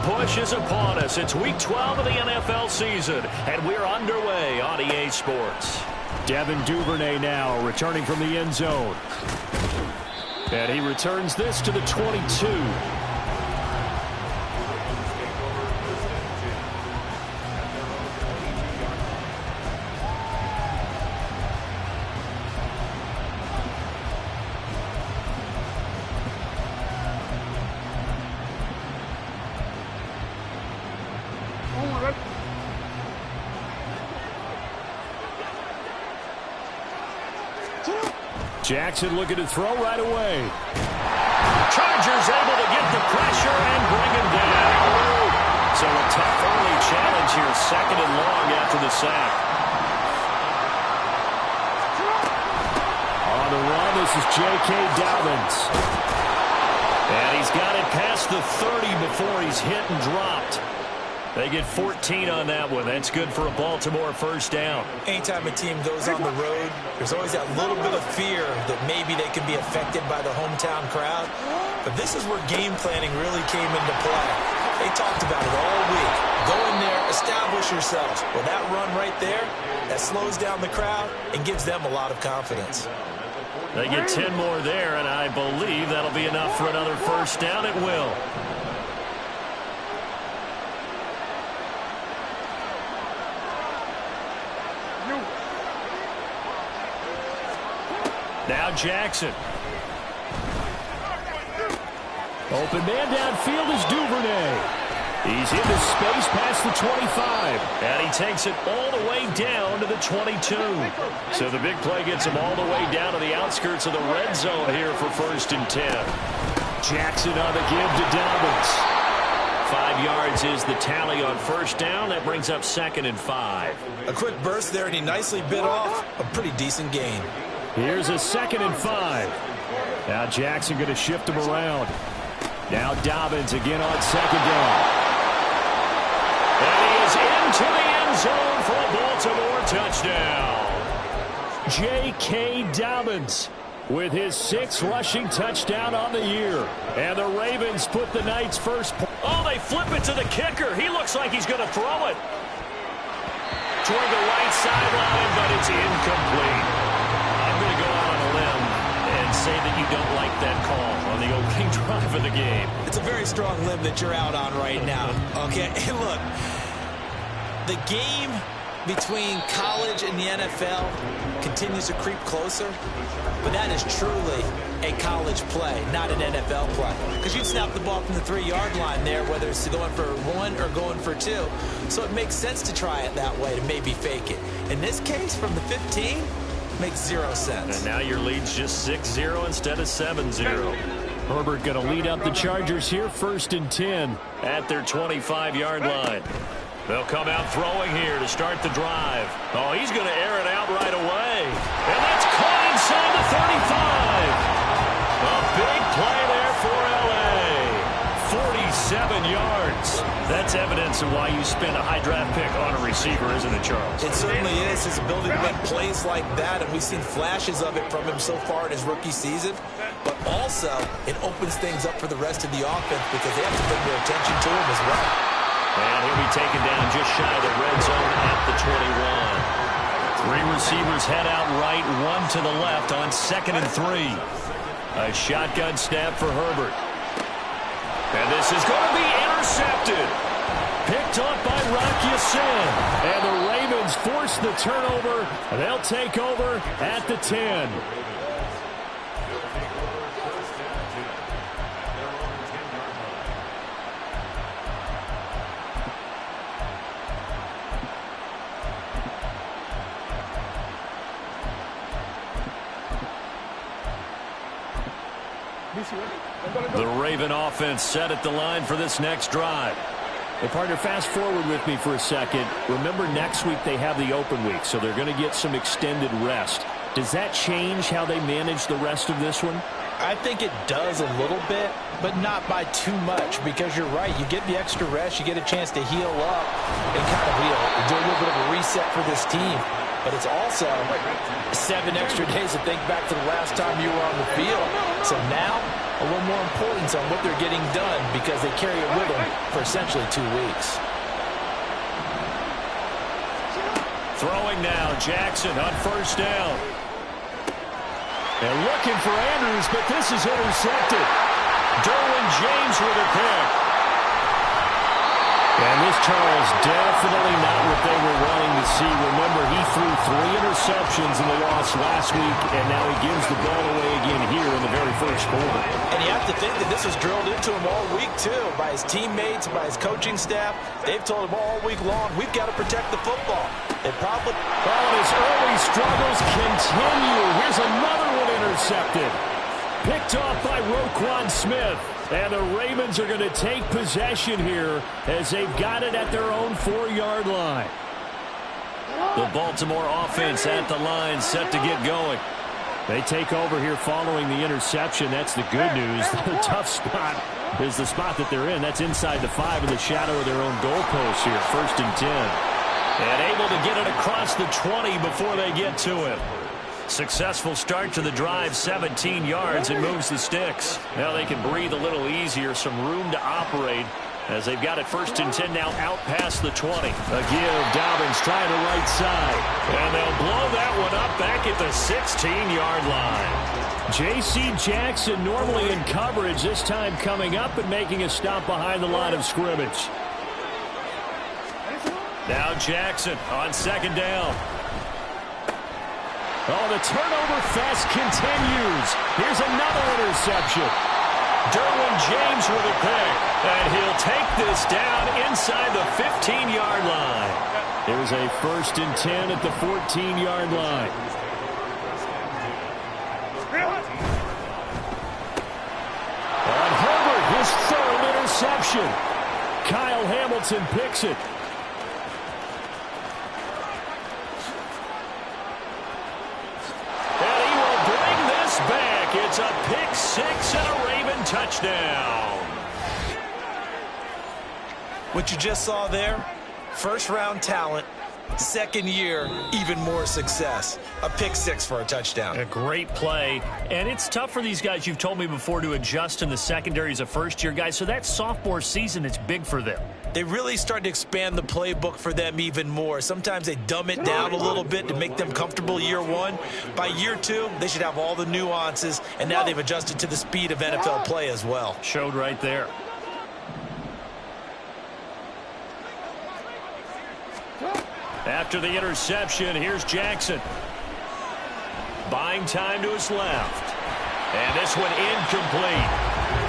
push is upon us. It's Week 12 of the NFL season, and we're underway on EA Sports. Devin Duvernay now returning from the end zone. And he returns this to the 22. Jackson looking to throw right away. Chargers able to get the pressure and bring him down. So a tough early challenge here, second and long after the sack. On the run, this is J.K. Dobbins. And he's got it past the 30 before he's hit and dropped. They get 14 on that one. That's good for a Baltimore first down. Anytime a team goes on the road, there's always that little bit of fear that maybe they can be affected by the hometown crowd. But this is where game planning really came into play. They talked about it all week. Go in there, establish yourselves. Well, that run right there, that slows down the crowd and gives them a lot of confidence. They get 10 more there, and I believe that'll be enough for another first down. It will. Now Jackson. Open man downfield is Duvernay. He's into space past the 25. And he takes it all the way down to the 22. So the big play gets him all the way down to the outskirts of the red zone here for first and 10. Jackson on the give to Dobbins. 5 yards is the tally on first down. That brings up second and 5. A quick burst there, and he nicely bit off a pretty decent gain. Here's a second and 5. Now Jackson going to shift him around. Now Dobbins again on second down. And he is into the end zone for a Baltimore touchdown. J.K. Dobbins with his 6th rushing touchdown on the year. And the Ravens put the Knights first. Oh, they flip it to the kicker. He looks like he's going to throw it toward the right sideline, but it's incomplete. I'm going to go out on a limb and say that you don't like that call on the opening drive of the game. It's a very strong limb that you're out on right now. Okay, and look, the game between college and the NFL continues to creep closer, but that is truly a college play, not an NFL play. Because you'd snap the ball from the 3-yard line there, whether it's going for 1 or going for 2. So it makes sense to try it that way, to maybe fake it. In this case, from the 15, makes 0 sense. And now your lead's just 6-0 instead of 7-0. Herbert going to lead up the Chargers here, first and 10. At their 25-yard line. They'll come out throwing here to start the drive. Oh, he's going to air it out right away. And that's caught inside the 35. A big play there for L.A. 47 yards. That's evidence of why you spend a high draft pick on a receiver, isn't it, Charles? It certainly is. His ability to make plays like that, and we've seen flashes of it from him so far in his rookie season. But also, it opens things up for the rest of the offense because they have to bring their attention to him as well. And he'll be taken down just shy of the red zone at the 21. 3 receivers head out right, 1 to the left on second and 3. A shotgun snap for Herbert. And this is going to be intercepted. Picked up by Rock Ya-Sin. And the Ravens force the turnover. They'll take over at the 10. The Raven offense set at the line for this next drive. Hey, partner, fast forward with me for a second. Remember, next week they have the open week, so they're going to get some extended rest. Does that change how they manage the rest of this one? I think it does a little bit, but not by too much, because you're right. You get the extra rest, you get a chance to heal up and kind of do a little bit of a reset for this team. But it's also 7 extra days to think back to the last time you were on the field. So now a little more importance on what they're getting done because they carry it with them for essentially 2 weeks. Throwing now, Jackson on first down. And looking for Andrews, but this is intercepted. Derwin James with a pick. And this, Charles, definitely not what they were wanting to see. Remember, he threw 3 interceptions in the loss last week, and now he gives the ball away again here in the very first quarter. And you have to think that this was drilled into him all week, too, by his teammates, by his coaching staff. They've told him all week long, we've got to protect the football. They probably... Oh, his early struggles continue. Here's another one intercepted. Picked off by Roquan Smith. And the Ravens are going to take possession here as they've got it at their own 4-yard line. The Baltimore offense at the line, set to get going. They take over here following the interception. That's the good news. The tough spot is the spot that they're in. That's inside the 5 in the shadow of their own goalpost here. 1st and 10. And able to get it across the 20 before they get to him. Successful start to the drive, 17 yards, and moves the sticks. Now they can breathe a little easier, some room to operate as they've got it 1st and 10 now out past the 20. A give, Dobbins trying to right side. And they'll blow that one up back at the 16-yard line. J.C. Jackson normally in coverage, this time coming up and making a stop behind the line of scrimmage. Now Jackson on 2nd down. Oh, the turnover fest continues. Here's another interception. Derwin James with a pick. And he'll take this down inside the 15-yard line. There's a 1st and 10 at the 14-yard line. On Herbert, his 3rd interception. Kyle Hamilton picks it. It's a pick 6 and a Raven touchdown. What you just saw there, 1st-round talent, 2nd year, even more success. A pick 6 for a touchdown. A great play. And it's tough for these guys, you've told me before, to adjust in the secondary as a first-year guy. So that sophomore season, it's big for them. They really start to expand the playbook for them even more. Sometimes they dumb it down a little bit to make them comfortable year 1. By year 2, they should have all the nuances, and now they've adjusted to the speed of NFL play as well. Showed right there. After the interception, here's Jackson. Buying time to his left. And this one incomplete.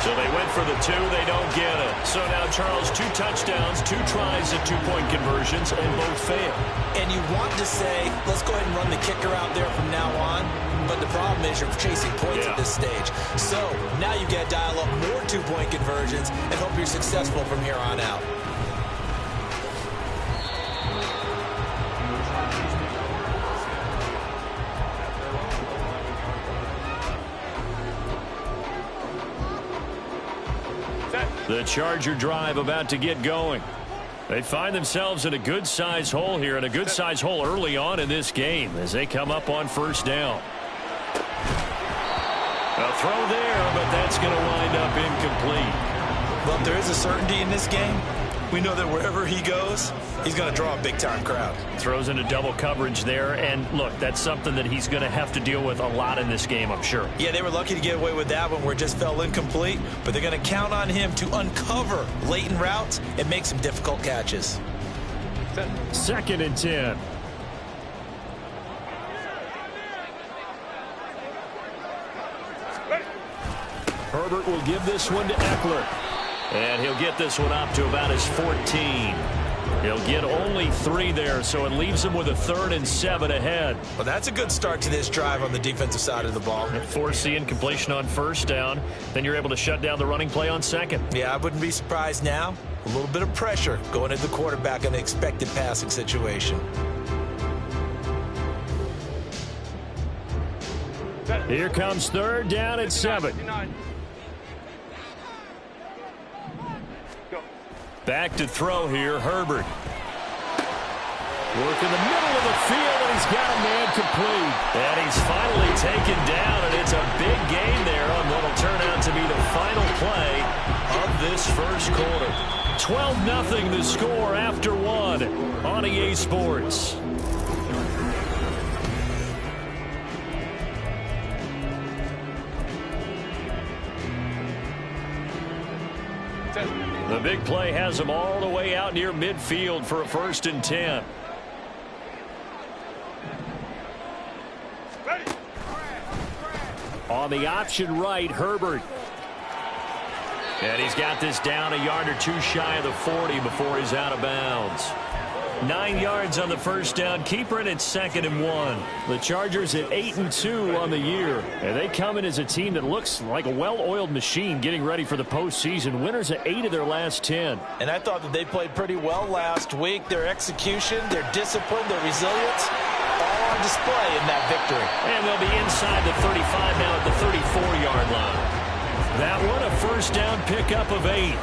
So they went for the 2, they don't get it. So now, Charles, 2 touchdowns, 2 tries at 2-point conversions, and both fail. And you want to say, let's go ahead and run the kicker out there from now on. But the problem is you're chasing points at this stage. So now you got to dial up more 2-point conversions and hope you're successful from here on out. The Charger drive about to get going. They find themselves in a good-sized hole here, and a good-sized hole early on in this game as they come up on 1st down. A throw there, but that's going to wind up incomplete. Well, if there is a certainty in this game, we know that wherever he goes, he's going to draw a big-time crowd. Throws into double coverage there, and look, that's something that he's going to have to deal with a lot in this game, I'm sure. Yeah, they were lucky to get away with that one where it just fell incomplete, but they're going to count on him to uncover latent routes and make some difficult catches. 2nd and 10. Herbert will give this one to Eckler. And he'll get this one up to about his 14. He'll get only 3 there, so it leaves him with a 3rd and 7 ahead. Well, that's a good start to this drive on the defensive side of the ball. Force the incompletion on 1st down. Then you're able to shut down the running play on 2nd. Yeah, I wouldn't be surprised now. A little bit of pressure going at the quarterback in an expected passing situation. Here comes 3rd down at 7. Back to throw here, Herbert. Work in the middle of the field, and he's got a man complete. And he's finally taken down, and it's a big gain there on what will turn out to be the final play of this first quarter. 12-0 the score after one on EA Sports. The big play has him all the way out near midfield for a 1st and 10. On the option right, Herbert. And he's got this down a yard or two shy of the 40 before he's out of bounds. 9 yards on the first down. Keeper, and it's 2nd and 1. The Chargers at 8-2 on the year. And they come in as a team that looks like a well-oiled machine getting ready for the postseason. Winners at 8 of their last 10. And I thought that they played pretty well last week. Their execution, their discipline, their resilience, all on display in that victory. And they'll be inside the 35 now at the 34-yard line. That one a first down pickup of 8.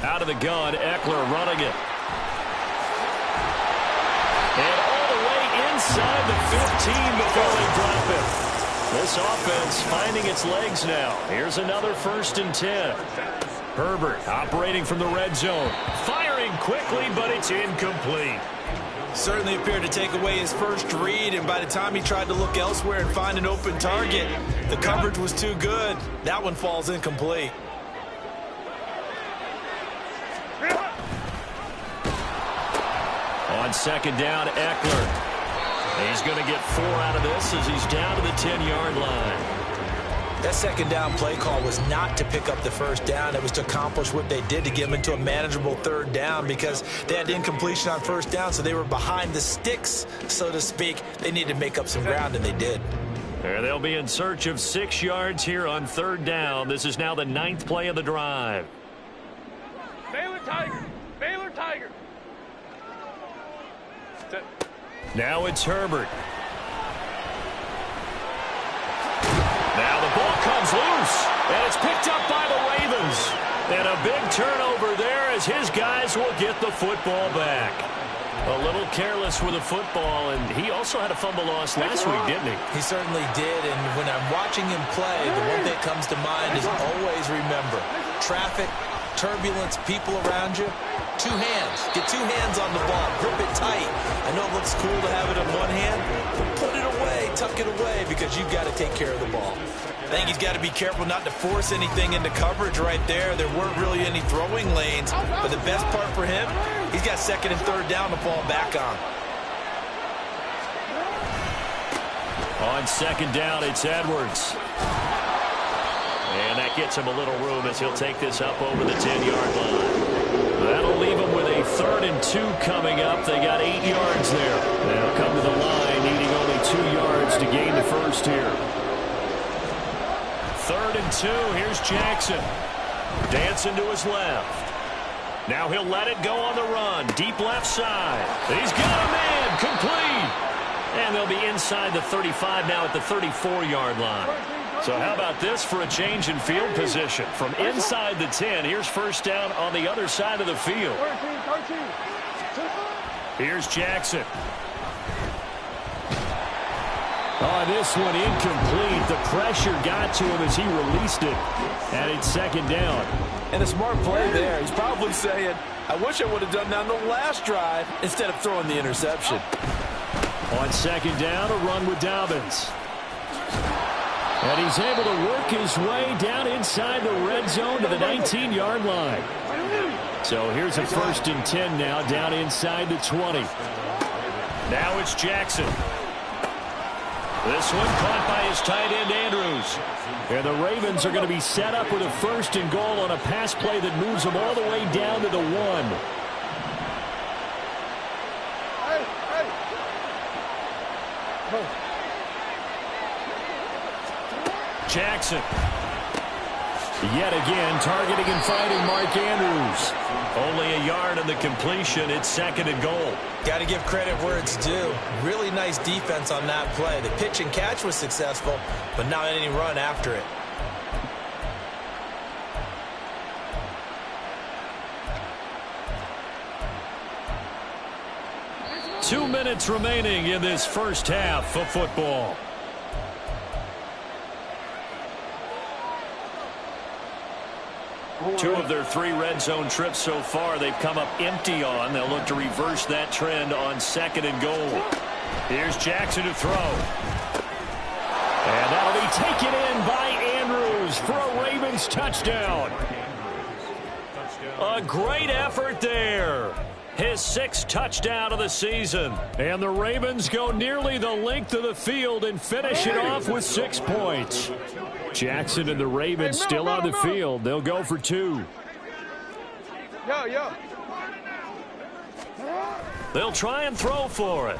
Out of the gun, Eckler running it. And all the way inside the 15 before they drop it. This offense finding its legs now. Here's another 1st and 10. Herbert operating from the red zone. Firing quickly, but it's incomplete. Certainly appeared to take away his first read, and by the time he tried to look elsewhere and find an open target, the coverage was too good. That one falls incomplete. On 2nd down, Eckler. He's going to get 4 out of this as he's down to the 10-yard line. That 2nd down play call was not to pick up the first down. It was to accomplish what they did to get them into a manageable 3rd down because they had incompletion on 1st down, so they were behind the sticks, so to speak. They needed to make up some ground, and they did. There they'll be in search of 6 yards here on 3rd down. This is now the 9th play of the drive. Baylor Tiger! Baylor Tiger! Now it's Herbert. Now the ball comes loose, and it's picked up by the Ravens. And a big turnover there as his guys will get the football back. A little careless with the football, and he also had a fumble loss last week, didn't he? He certainly did, and when I'm watching him play, the one thing that comes to mind is always remember, traffic, turbulence, people around you, 2 hands. Get 2 hands on the ball. Grip it tight. I know it looks cool to have it in one hand, but put it away, tuck it away, because you've got to take care of the ball. I think he's got to be careful not to force anything into coverage right there. There weren't really any throwing lanes, but the best part for him, he's got 2nd and 3rd down to fall back on. On 2nd down, it's Edwards. And that gets him a little room as he'll take this up over the 10-yard line. That'll leave them with a 3rd and 2 coming up. They got 8 yards there. They'll come to the line, needing only 2 yards to gain the first here. 3rd and 2. Here's Jackson. Dancing to his left. Now he'll let it go on the run. Deep left side. He's got a man. Complete. And they'll be inside the 35 now at the 34-yard line. So how about this for a change in field position? From inside the 10, here's 1st down on the other side of the field. Here's Jackson. Oh, this one incomplete. The pressure got to him as he released it. And it's 2nd down. And a smart play there. He's probably saying, I wish I would have done that on the last drive instead of throwing the interception. On 2nd down, a run with Dobbins. And he's able to work his way down inside the red zone to the 19-yard line. So here's a 1st and 10 now, down inside the 20. Now it's Jackson. This one caught by his tight end, Andrews. And the Ravens are going to be set up with a 1st and goal on a pass play that moves them all the way down to the 1. Jackson. Yet again, targeting and finding Mark Andrews. Only a yard on the completion. It's 2nd and goal. Got to give credit where it's due. Really nice defense on that play. The pitch and catch was successful, but not any run after it. Two minutes remaining in this first half of football. Two of their three red zone trips so far they've come up empty on. They'll look to reverse that trend on second and goal. Here's Jackson to throw. And that'll be taken in by Andrews for a Ravens touchdown. A great effort there. His sixth touchdown of the season. And the Ravens go nearly the length of the field and finish it off with 6 points. Jackson and the Ravens still on the field. They'll go for 2. Yo. They'll try and throw for it.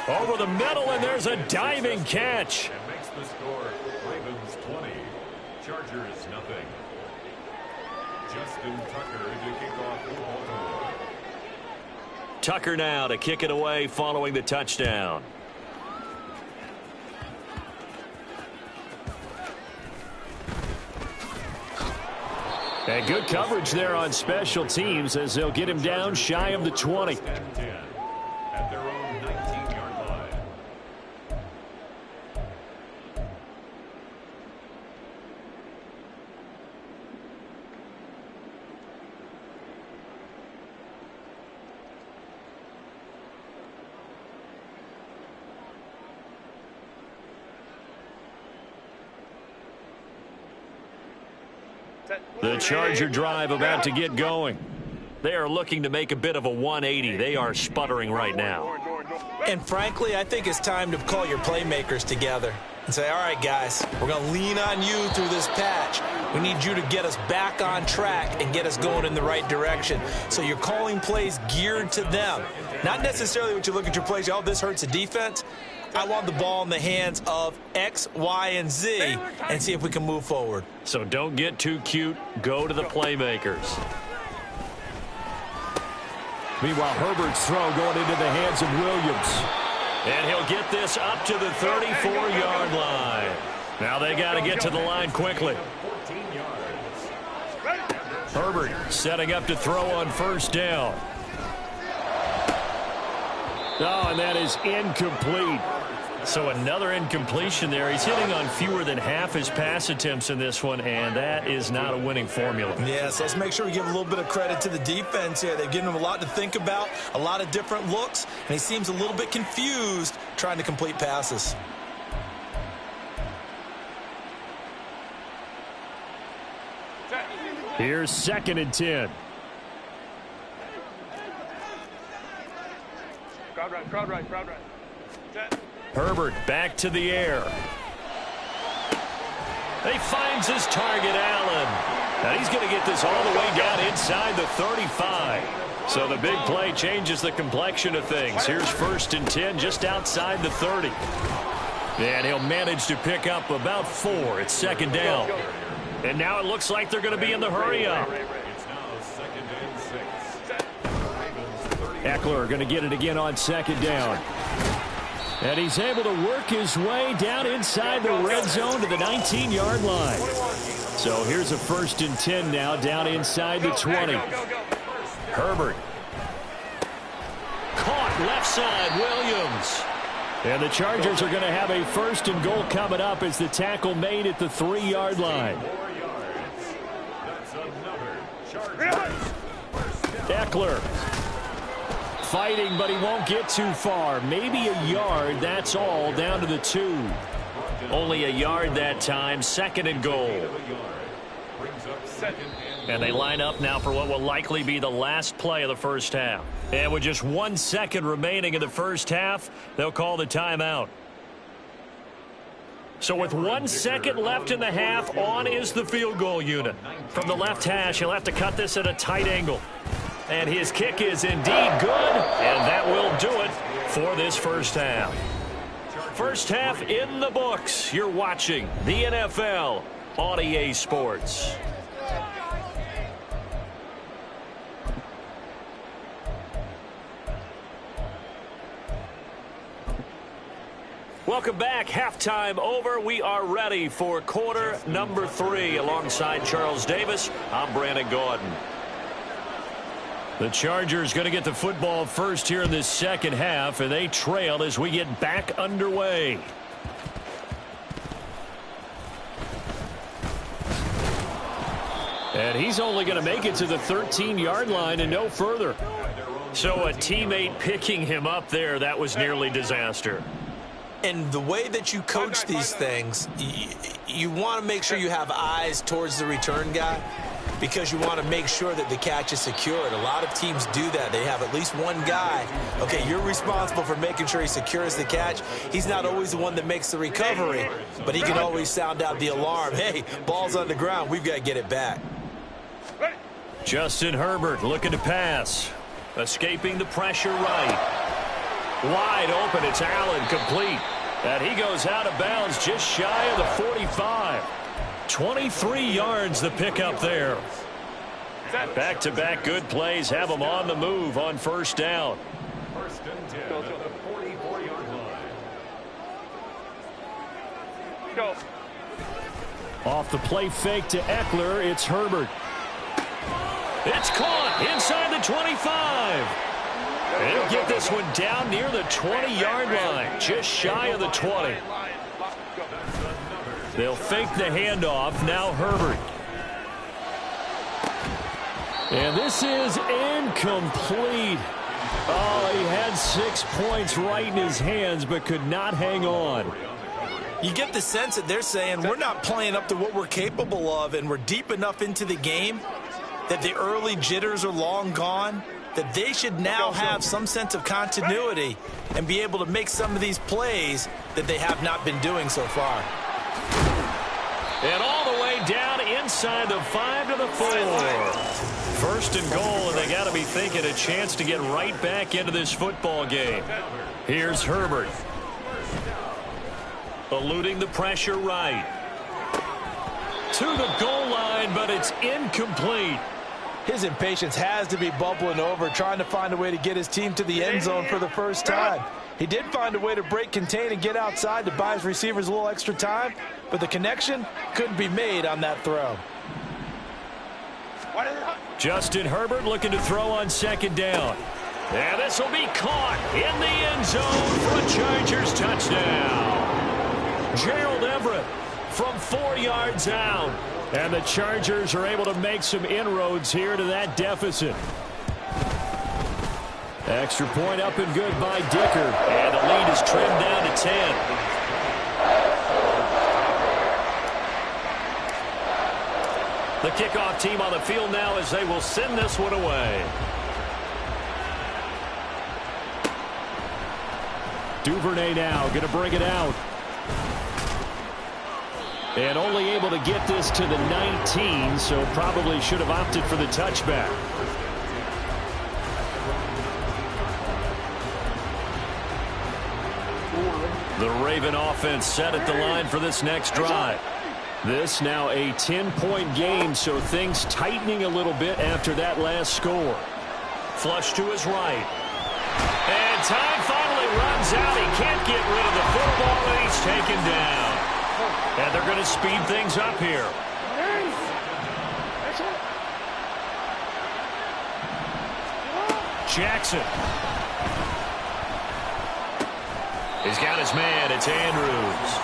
Over the middle, and there's a diving catch. And makes the score Ravens 20, Chargers nothing. Justin Tucker to kick off for Baltimore. Tucker now to kick it away following the touchdown. And good coverage there on special teams as they'll get him down shy of the 20. At their own 19-yard line. The Charger drive about to get going. They are looking to make a bit of a 180. They are sputtering right now. And frankly, I think it's time to call your playmakers together and say, all right, guys, we're going to lean on you through this patch. We need you to get us back on track and get us going in the right direction. So you're calling plays geared to them. Not necessarily what you look at your plays, oh, this hurts the defense. I want the ball in the hands of X, Y, and Z and see if we can move forward. So don't get too cute. Go to the playmakers. Meanwhile, Herbert's throw going into the hands of Williams. And he'll get this up to the 34-yard line. Now they got to get to the line quickly. Herbert setting up to throw on first down. Oh, and that is incomplete. So another incompletion there. He's hitting on fewer than half his pass attempts in this one, and that is not a winning formula. Yes, let's make sure we give a little bit of credit to the defense here. They've given him a lot to think about, a lot of different looks, and he seems a little bit confused trying to complete passes. Here's 2nd and 10. Crowd right. Set. Herbert back to the air. He finds his target, Allen. Now he's going to get this all the way down inside the 35. So the big play changes the complexion of things. Here's 1st and 10 just outside the 30. And he'll manage to pick up about 4. It's 2nd down. And now it looks like they're going to be in the hurry-up. It's now 2nd and 6. Eckler going to get it again on 2nd down. And he's able to work his way down inside the red zone to the 19-yard line. So here's a 1st and 10 now down inside the 20. Herbert. Caught left side, Williams. And the Chargers are going to have a 1st and goal coming up as the tackle made at the 3-yard line. Eckler. Fighting, but he won't get too far. Maybe a yard, that's all, down to the 2. Only a yard that time, 2nd and goal. And they line up now for what will likely be the last play of the first half. And with just 1 second remaining in the first half, they'll call the timeout. So with 1 second left in the half, on is the field goal unit. From the left hash, he'll have to cut this at a tight angle. And his kick is indeed good, and that will do it for this first half. First half in the books. You're watching the NFL on EA Sports. Welcome back. Halftime over. We are ready for quarter number 3. Alongside Charles Davis, I'm Brandon Gordon. The Chargers going to get the football first here in this second half, and they trail as we get back underway. And he's only going to make it to the 13-yard line and no further. So a teammate picking him up there, that was nearly disaster. And the way that you coach these things, you want to make sure you have eyes towards the return guy because you want to make sure that the catch is secured. A lot of teams do that. They have at least one guy. Okay, you're responsible for making sure he secures the catch. He's not always the one that makes the recovery, but he can always sound out the alarm. Hey, ball's on the ground. We've got to get it back. Justin Herbert looking to pass. Escaping the pressure right. Wide open. It's Allen, complete. And he goes out of bounds just shy of the 45. 23 yards the pickup there. Back-to-back good plays have him on the move on first down. First and 10 at the 44-yard line. Go. Off the play fake to Eckler, it's Herbert. It's caught inside the 25. They'll get this one down near the 20-yard line, just shy of the 20. They'll fake the handoff. Now Herbert. And this is incomplete. Oh, he had 6 points right in his hands, but could not hang on. You get the sense that they're saying we're not playing up to what we're capable of, and we're deep enough into the game that the early jitters are long gone, that they should now have some sense of continuity and be able to make some of these plays that they have not been doing so far. And all the way down inside the 5 to the 4. First and goal, and they got to be thinking a chance to get right back into this football game. Here's Herbert. Eluding the pressure right. To the goal line, but it's incomplete. His impatience has to be bubbling over, trying to find a way to get his team to the end zone for the first time. He did find a way to break contain and get outside to buy his receivers a little extra time, but the connection couldn't be made on that throw. Justin Herbert looking to throw on second down. And this will be caught in the end zone for a Chargers touchdown. Gerald Everett from 4 yards out. And the Chargers are able to make some inroads here to that deficit. Extra point up and good by Dicker. And the lead is trimmed down to 10. The kickoff team on the field now as they will send this one away. Duvernay now going to bring it out. And only able to get this to the 19, so probably should have opted for the touchback. The Raven offense set at the line for this next drive. This now a 10-point game, so things tightening a little bit after that last score. Flush to his right. And time finally runs out. He can't get rid of the football, and he's taken down. And they're going to speed things up here. Jackson. He's got his man. It's Andrews.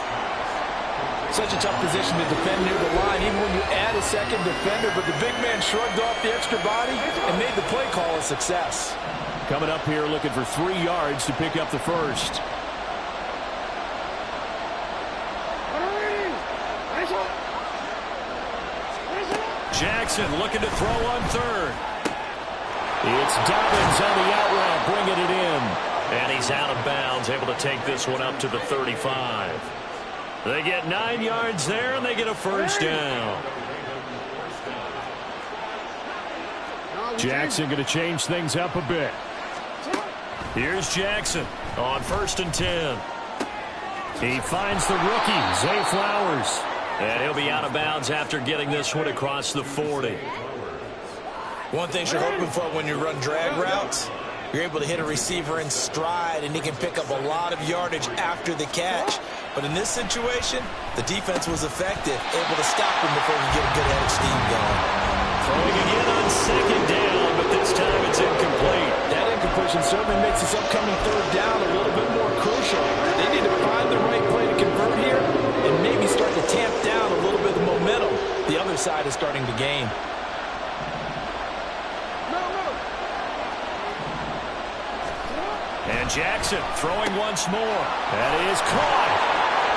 Such a tough position to defend near the line, even when you add a second defender, but the big man shrugged off the extra body and made the play call a success. Coming up here looking for 3 yards to pick up the first. Jackson looking to throw on third. It's Dobbins on the out route, bringing it in. And he's out of bounds, able to take this one up to the 35. They get 9 yards there, and they get a first down. Jackson going to change things up a bit. Here's Jackson on first and 10. He finds the rookie, Zay Flowers. And he'll be out of bounds after getting this one across the 40. One thing you're hoping for when you run drag routes You're able to hit a receiver in stride, and he can pick up a lot of yardage after the catch. But in this situation, the defense was effective, able to stop him before he get a good head of steam going. Throwing again on second down, but this time it's incomplete. That incompletion certainly makes this upcoming third down a little bit more crucial. They need to find the right play to convert here and maybe start to tamp down a little bit of momentum the other side is starting to gain. And Jackson throwing once more. That is caught.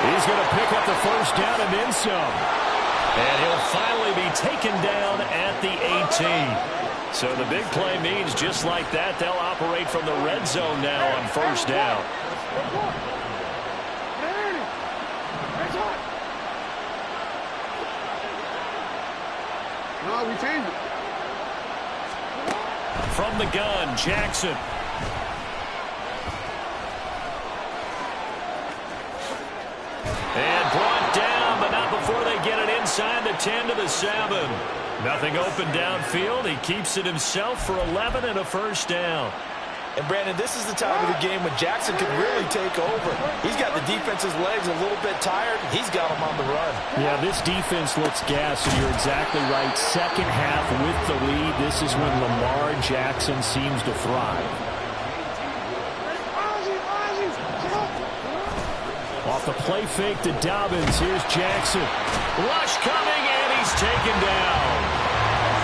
He's going to pick up the first down and then some. And he'll finally be taken down at the 18. So the big play means just like that, they'll operate from the red zone now on first down. No, we changed it. From the gun, Jackson. And brought down, but not before they get it inside the 10 to the 7. Nothing open downfield. He keeps it himself for 11 and a first down. And, Brandon, this is the time of the game when Jackson can really take over. He's got the defense's legs a little bit tired. He's got them on the run. Yeah, this defense looks gassed, and you're exactly right. Second half with the lead, this is when Lamar Jackson seems to thrive. Off the play fake to Dobbins. Here's Jackson. Rush coming, and he's taken down.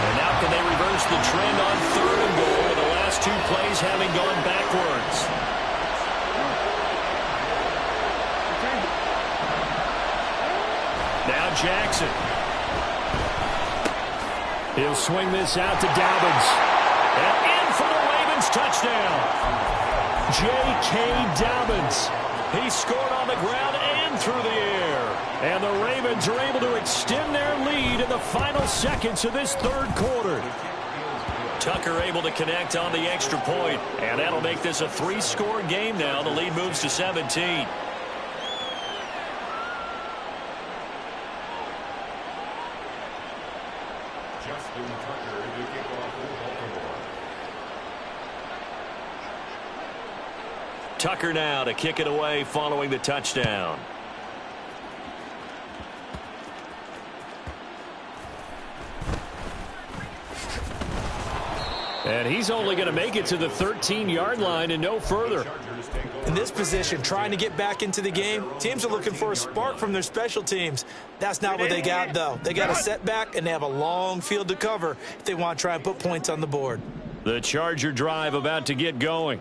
And now can they reverse the trend on third and goal with the last two plays having gone backwards? Now Jackson. He'll swing this out to Dobbins. And in for the Ravens touchdown. J.K. Dobbins. He scored on the ground and through the air. And the Ravens are able to extend their lead in the final seconds of this third quarter. Tucker able to connect on the extra point. And that'll make this a three-score game now. The lead moves to 17. Justin Tucker to kick off for Baltimore. Tucker now to kick it away following the touchdown. And he's only going to make it to the 13-yard line and no further. In this position, trying to get back into the game, teams are looking for a spark from their special teams. That's not what they got, though. They got a setback, and they have a long field to cover if they want to try and put points on the board. The Charger drive about to get going.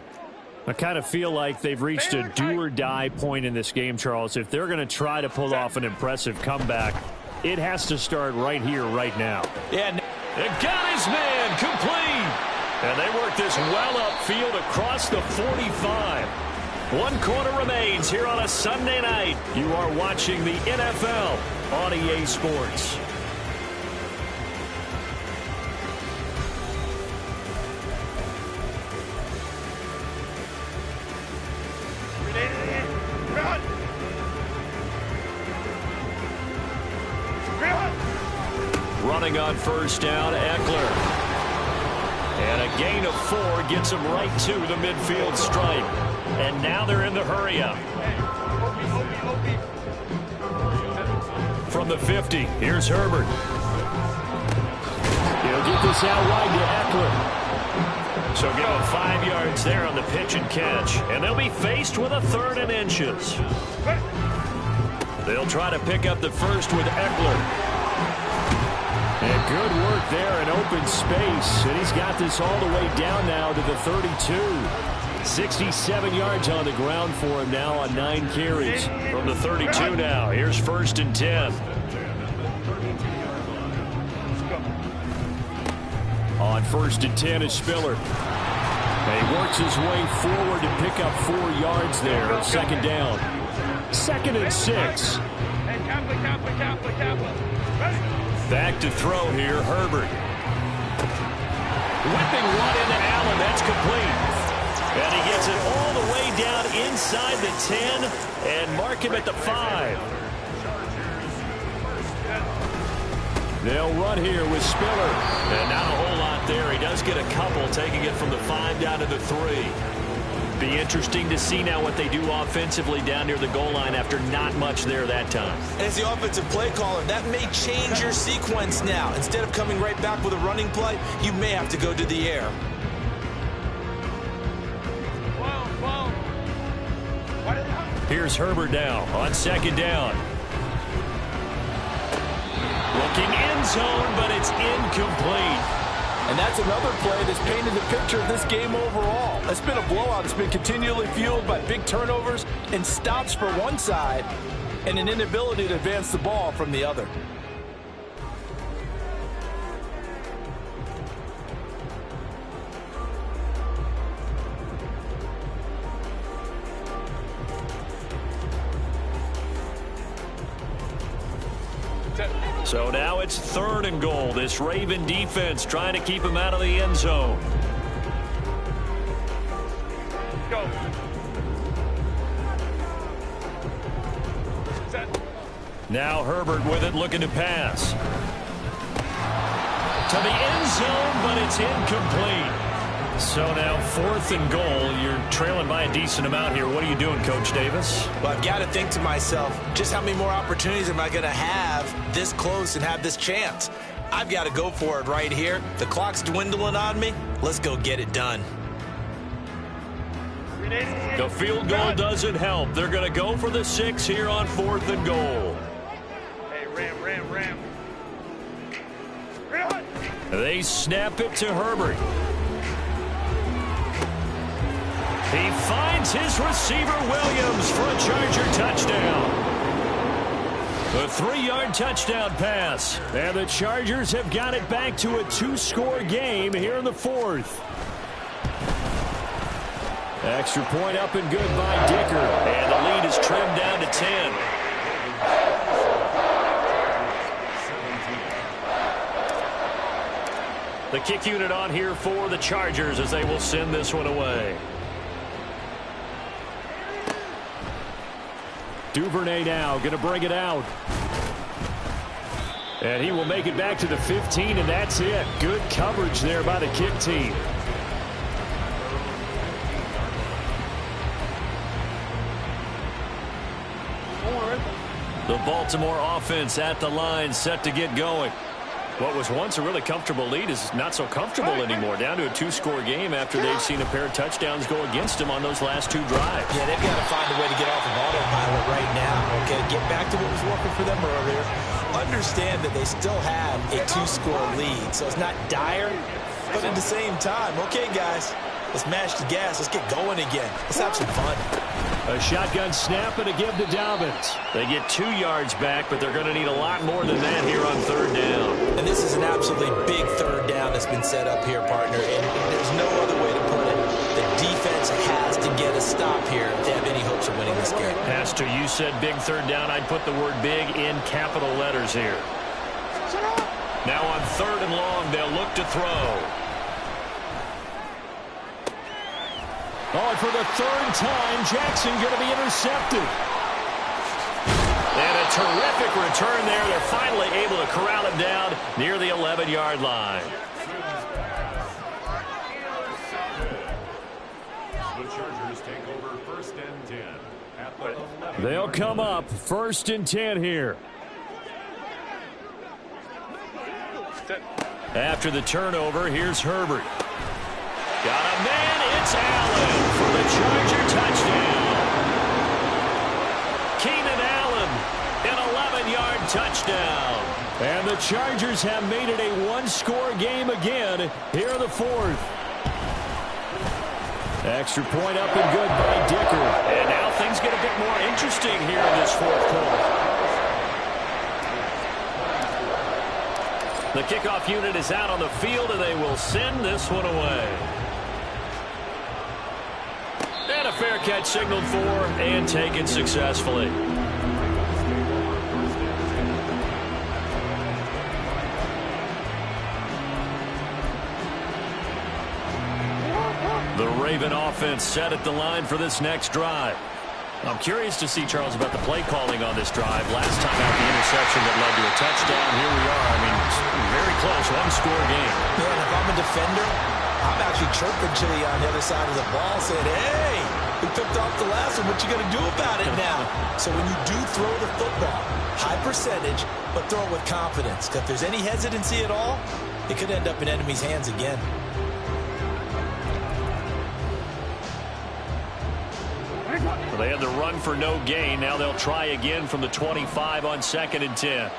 I kind of feel like they've reached a do-or-die point in this game, Charles. If they're going to try to pull off an impressive comeback, it has to start right here, right now. Yeah. And got his man complete. And they work this well upfield across the 45. 1 quarter remains here on a Sunday night. You are watching the NFL on EA Sports. Running on first down, Eckler. And a gain of 4 gets him right to the midfield stripe. And now they're in the hurry-up. From the 50, here's Herbert. He'll get this out wide to Eckler. So give him 5 yards there on the pitch and catch. And they'll be faced with a 3rd and inches. They'll try to pick up the first with Eckler. And good work there in open space. And he's got this all the way down now to the 32. 67 yards on the ground for him now on 9 carries. From the 32 now, here's 1st and 10. On 1st and 10 is Spiller. And he works his way forward to pick up 4 yards there. 2nd down. 2nd and 6. Back to throw here, Herbert. Whipping one into Allen, that's complete. And he gets it all the way down inside the 10 and mark him at the 5. They'll run here with Spiller. And not a whole lot up there. He does get a couple, taking it from the 5 down to the 3. Be interesting to see now what they do offensively down near the goal line after not much there that time. As the offensive play caller, that may change your sequence now. Instead of coming right back with a running play, you may have to go to the air. Here's Herbert now on 2nd down. Looking end zone, but it's incomplete. And that's another play that's painted the picture of this game overall. It's been a blowout. It's been continually fueled by big turnovers and stops for one side and an inability to advance the ball from the other. So now it's 3rd and goal. This Raven defense trying to keep him out of the end zone. Go. Set. Now Herbert with it, looking to pass. To the end zone, but it's incomplete. So now 4th and goal. You're trailing by a decent amount here. What are you doing, Coach Davis? Well, I've got to think to myself, just how many more opportunities am I going to have this close and have this chance? I've got to go for it right here. The clock's dwindling on me. Let's go get it done. The field goal doesn't help. They're going to go for the 6 here on 4th and goal. Hey, ram. They snap it to Herbert. He finds his receiver, Williams, for a Charger touchdown. A 3-yard touchdown pass. And the Chargers have got it back to a 2-score game here in the 4th. Extra point up and good by Dicker. And the lead is trimmed down to 10. The kick unit on here for the Chargers as they will send this one away. Duvernay now going to bring it out. And he will make it back to the 15, and that's it. Good coverage there by the kick team. The Baltimore offense at the line, set to get going. What was once a really comfortable lead is not so comfortable anymore. Down to a 2-score game after they've seen a pair of touchdowns go against them on those last 2 drives. Yeah, they've got to find a way to get off of autopilot right now. Okay, get back to what was working for them earlier. Understand that they still have a 2-score lead, so it's not dire, but at the same time, okay, guys, let's mash the gas. Let's get going again. Let's have some fun. A shotgun snap and a give to Dobbins. They get 2 yards back, but they're going to need a lot more than that here on 3rd down. And this is an absolutely big 3rd down that's been set up here, partner, and there's no other way to put it. The defense has to get a stop here if they have any hopes of winning this game. Pastor, you said big 3rd down. I'd put the word big in capital letters here. Now on 3rd and long, they'll look to throw. Oh, for the 3rd time, Jackson going to be intercepted. And a terrific return there. They're finally able to corral him down near the 11-yard line. The Chargers take over 1st and 10 at the 11. They'll come up 1st and 10 here. After the turnover, here's Herbert. Got a man, it's Allen for the Charger touchdown. Keenan Allen, an 11-yard touchdown. And the Chargers have made it a 1-score game again here in the 4th. Extra point up and good by Dicker. And now things get a bit more interesting here in this 4th quarter. The kickoff unit is out on the field, and they will send this one away. And a fair catch signaled for and taken successfully. The Raven offense set at the line for this next drive. I'm curious to see, Charles, about the play calling on this drive. Last time out, the interception that led to a touchdown. Here we are. I mean, very close, one-score game. Yeah, and if I'm a defender, I'm actually chirping to you on the other side of the ball saying, hey, we picked off the last one. What you going to do about it now? So when you do throw the football, high percentage, but throw it with confidence. Because if there's any hesitancy at all, it could end up in enemy's hands again. Well, they had the run for no gain. Now they'll try again from the 25 on 2nd and 10.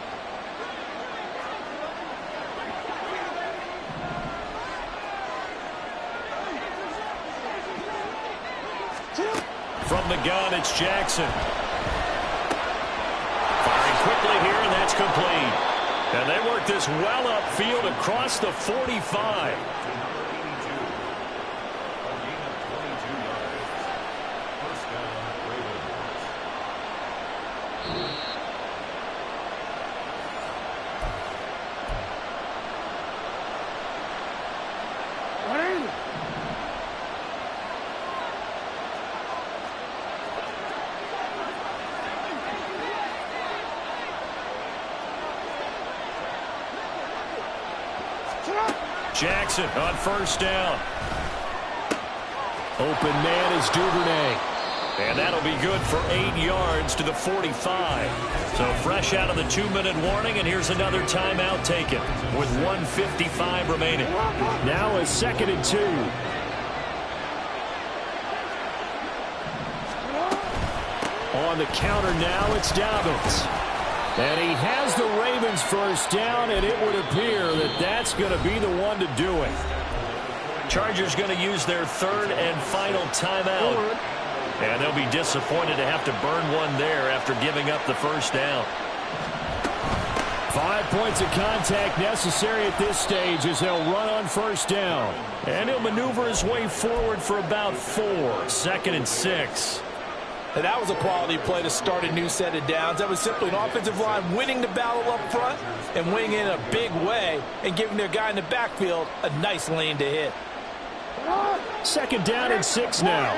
From the gun, it's Jackson. Firing quickly here, and that's complete. And they work this well upfield across the 45. Jackson on 1st down. Open man is Duvernay. And that'll be good for 8 yards to the 45. So fresh out of the 2-minute warning, and here's another timeout taken with 1:55 remaining. Now a 2nd and 2. On the counter now, it's Dobbins. And he has the Ravens 1st down, and it would appear that that's going to be the one to do it. Chargers going to use their 3rd and final timeout. And they'll be disappointed to have to burn one there after giving up the 1st down. 5 points of contact necessary at this stage as they'll run on 1st down. And he'll maneuver his way forward for about 4. 2nd and 6. And that was a quality play to start a new set of downs. That was simply an offensive line winning the battle up front and winning in a big way and giving their guy in the backfield a nice lane to hit. 2nd down and 6 now.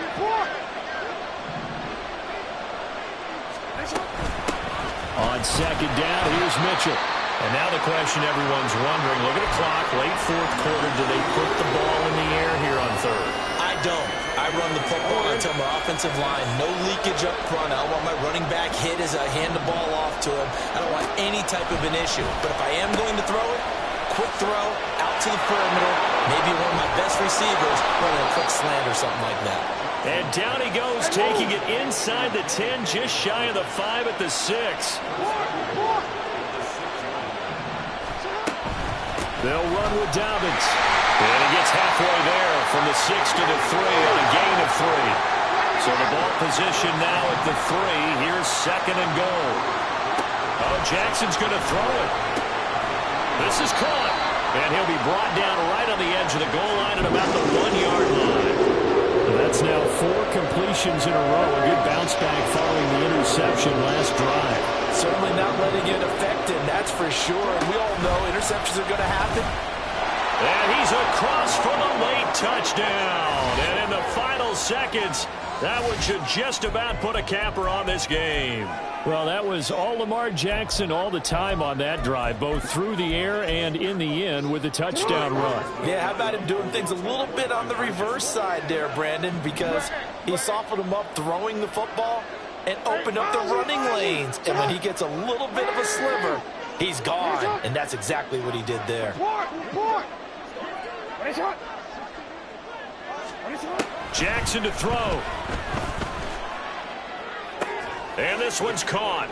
On 2nd down, here's Mitchell. And now the question everyone's wondering, look at the clock, late 4th quarter, do they put the ball in the air here on 3rd? I don't. I run the football. I tell my offensive line, no leakage up front. I don't want my running back hit as I hand the ball off to him. I don't want any type of an issue. But if I am going to throw it, quick throw, out to the perimeter, maybe one of my best receivers running a quick slant or something like that. And down he goes, taking it inside the 10, just shy of the 5 at the 6. They'll run with Dobbins. And he gets halfway there from the 6 to the 3 on a gain of 3. So the ball position now at the 3. Here's 2nd and goal. Oh, Jackson's going to throw it. This is caught. And he'll be brought down right on the edge of the goal line at about the 1-yard line. That's now 4 completions in a row. A good bounce back following the interception last drive. Certainly not letting it affect him, that's for sure. And we all know interceptions are going to happen. And he's across for the late touchdown. And in the final seconds, that one should just about put a capper on this game. Well, that was all Lamar Jackson all the time on that drive, both through the air and in the end with the touchdown run. Yeah, how about him doing things a little bit on the reverse side there, Brandon, because he softened him up throwing the football and opened up the running lanes. And when he gets a little bit of a sliver, he's gone. And that's exactly what he did there. Jackson to throw. And this one's caught.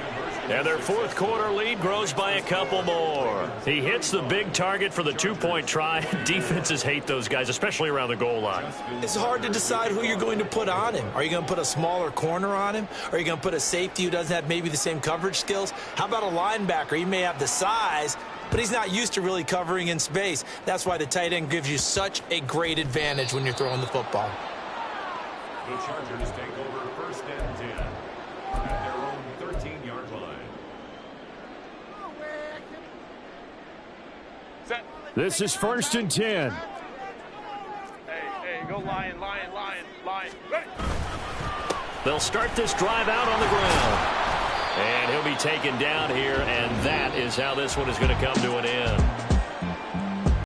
And their 4th quarter lead grows by a couple more. He hits the big target for the 2-point try. Defenses hate those guys, especially around the goal line. It's hard to decide who you're going to put on him. Are you going to put a smaller corner on him? Are you going to put a safety who doesn't have maybe the same coverage skills? How about a linebacker? He may have the size, but he's not used to really covering in space. That's why the tight end gives you such a great advantage when you're throwing the football. The Chargers take over 1st and 10 at their own 13-yard line. This is 1st and 10. Hey, go lion. Ready? They'll start this drive out on the ground. And he'll be taken down here, and that is how this one is going to come to an end.